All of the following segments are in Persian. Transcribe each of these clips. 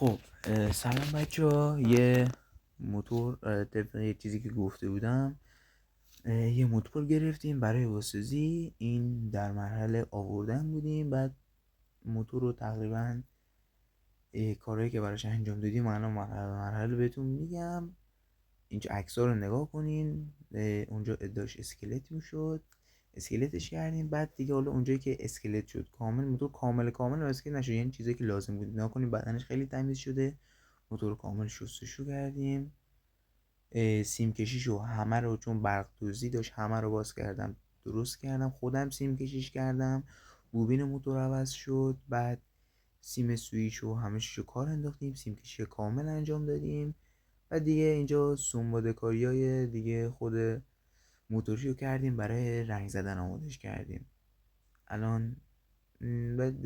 خب سلام بچه ها. یه موتور طبق یه چیزی که گفته بودم یه موتور گرفتیم برای واسوزی. این در مرحله آوردن بودیم. بعد موتور رو تقریبا کارهایی که براش انجام دادیم الان مرحله بهتون میگم. اینجا عکس‌ها رو نگاه کنین. اونجا داشت اسکلت میشد، اسکلتش کردیم. بعد دیگه حالا اونجایی که اسکلت شد کامل، موتور کامل اسکلت نشد، یعنی چیزی که لازم بود نگاه کنین بدنش خیلی تمیز شده. موتور کامل شستشو کردیم. سیم کشیشو همه رو، چون برق دوزی داشت، همه رو باز کردم، درست کردم، خودم سیم کشیش کردم. بوبین موتور عوض شد. بعد سیم سویچ و همه چیشو کار انداختیم، سیم کشی کامل انجام دادیم. و دیگه اینجا سنباده کاری های دیگه خود موتوری رو کردیم، برای رنگ زدن آمادش کردیم. الان بعد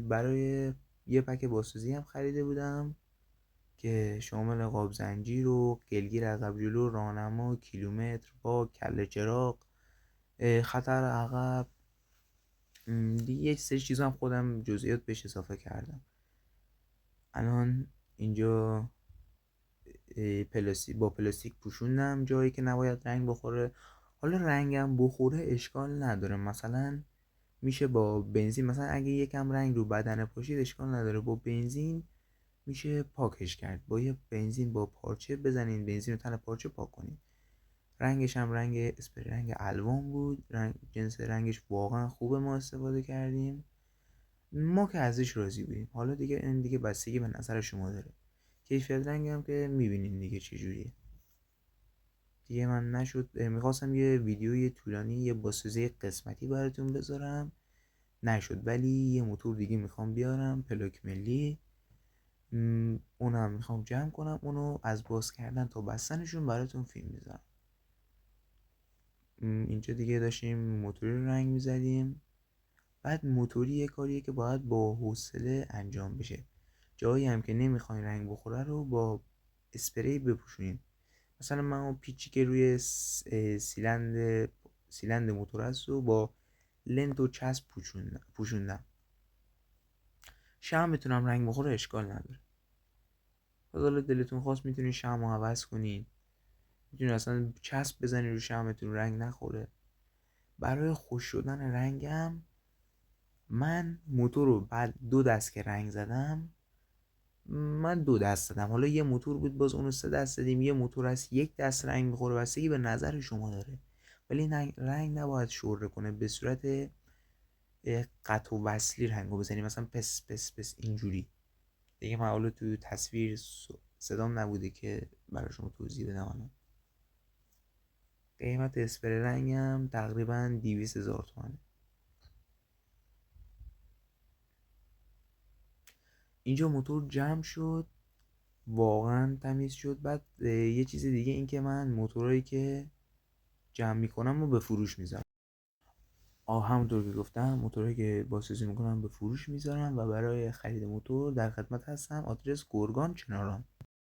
برای یه پک باسوزی هم خریده بودم که شامل قاب زنجیر و گلگیر عقب جلو، راهنما، کیلومتر، با کله چراغ، خطر عقب، دیگه یه سری چیزا هم خودم جزئیات بهش اضافه کردم. الان اینجا با پلاستیک پوشوندم جایی که نباید رنگ بخوره. حالا رنگم بخوره اشکال نداره، مثلا میشه با بنزین، مثلا اگه یکم رنگ رو بدن پاشید اشکال نداره، با بنزین میشه پاکش کرد. با یه بنزین با پارچه بزنین، بنزین رو تن پارچه پاک کنین. رنگش هم رنگ اسپری، رنگ الوان بود. جنس رنگش واقعا خوبه، ما استفاده کردیم، ما که ازش راضی بودیم. حالا دیگه این دیگه بستگی به نظر شما داره. کیفیت رنگ هم که میبینین دیگه چجوریه. دیگه من نشد، میخواستم یه ویدیوی طولانی، یه باسوزی قسمتی براتون بذارم، نشد. ولی یه موتور دیگه میخوام بیارم، پلاک ملی. اونم میخوام جمع کنم، اونو از باز کردن تا بستنشون براتون فیلم میذارم. اینجا دیگه داشتیم موتوری رو رنگ میزدیم. بعد موتوری یه کاریه که باید با حوصله انجام بشه. جایی هم که نمیخواین رنگ بخوره رو با اسپری بپوشونین. مثلا من اون پیچی که روی سیلند موتور هست و با لنت و چسب پوشوندم. شم میتونم رنگ بخوره اشکال نداره. حالا دلتون خواست میتونین شم رو عوض کنین، میتونین اصلا چسب بزنین رو شمتون رنگ نخوره. برای خوش شدن رنگم من موتور رو بعد 2 دست که رنگ زدم، من 2 دست زدم. حالا یه موتور بود باز اونو 3 دست زدیم. یه موتور هست 1 دست رنگ میخوره، بستگی به نظر شما داره. ولی رنگ نباید شوره کنه، به صورت قطع و وصلی رنگو بزنیم، مثلا پس پس پس اینجوری. دیگه من حالا تو تصویر صدام نبوده که برای شما توضیح بدم. الان قیمت اسپری رنگم تقریبا 200,000 تومنه. اینجا موتور جمع شد، واقعا تمیز شد. بعد یه چیز دیگه این که من موتورایی که جمع میکنم و به فروش میذارم. همونطور که گفتم موتورایی که بازسازی میکنم به فروش میذارم و برای خرید موتور در خدمت هستم. آدرس گرگان چناران.